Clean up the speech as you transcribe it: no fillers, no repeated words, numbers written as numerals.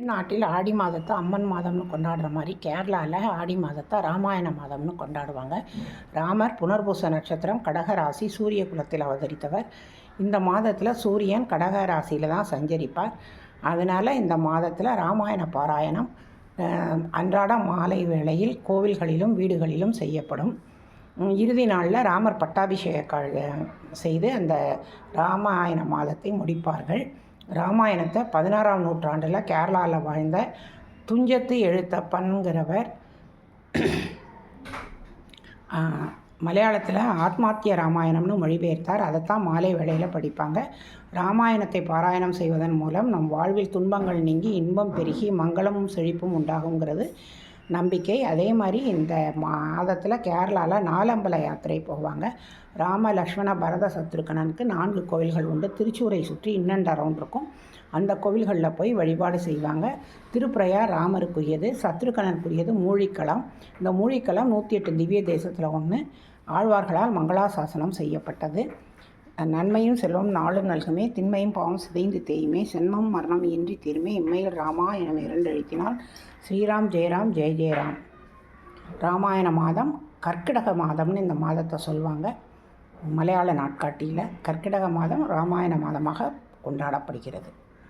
தமிழ்நாட்டில் ஆடி மாதத்தை அம்மன் மாதம்னு கொண்டாடுற மாதிரி கேரளாவில் ஆடி மாதத்தை ராமாயண மாதம்னு கொண்டாடுவாங்க. ராமர் புனர்பூச நட்சத்திரம் கடக ராசி சூரிய குலத்தில் அவதரித்தவர். இந்த மாதத்தில் சூரியன் கடக ராசியில் தான் சஞ்சரிப்பார். அதனால் இந்த மாதத்தில் ராமாயண பாராயணம் அன்றாட மாலை வேளையில் கோவில்களிலும் வீடுகளிலும் செய்யப்படும். இறுதி நாளில் ராமர் பட்டாபிஷேக செய்து அந்த ராமாயண மாதத்தை முடிப்பார்கள். ராமாயணத்தை 16ஆம் நூற்றாண்டில் கேரளாவில் வாழ்ந்த துஞ்சத்து எழுத்தப்பன்கிறவர் மலையாளத்தில் ஆத்மாத்திய ராமாயணம்னு மொழிபெயர்த்தார். அதைத்தான் மாலை வேளையில் படிப்பாங்க. ராமாயணத்தை பாராயணம் செய்வதன் மூலம் நம் வாழ்வில் துன்பங்கள் நீங்கி இன்பம் பெருகி மங்களமும் செழிப்பும் உண்டாகுங்கிறது நம்பிக்கை. அதே மாதிரி இந்த மாதத்தில் கேரளாவில் நாலம்பல யாத்திரை போவாங்க. ராம லக்ஷ்மண பரத சத்ருகனனுக்கு 4 கோவில்கள் உண்டு. திருச்சூரை சுற்றி இன்னெண்டு ரவுண்ட் இருக்கும். அந்த கோவில்களில் போய் வழிபாடு செய்வாங்க. திருப்பிரயார் ராமருக்குரியது, சத்ருகனனுக்குரியது மூழிக்களம். இந்த மூழிக்களம் 108 திவ்ய தேசத்தில் ஒன்று. ஆழ்வார்களால் மங்களாசாசனம் செய்யப்பட்டது. நன்மையும் செல்வம் நாளும் நல்குமே, திண்மையும் பாவம் சிதைந்து தேயுமே, சென்மம் மரணம் இன்றி தீருமே, இம்மையில் ராமா என 2 எழுத்தினால் ஸ்ரீராம் ஜெயராம் ஜெய ஜெயராம். ராமாயண மாதம் கர்க்கிடக மாதம்னு இந்த மாதத்தை சொல்லுவாங்க. மலையாள நாட்காட்டியில் கர்க்கிடக மாதம் ராமாயண மாதமாக கொண்டாடப்படுகிறது.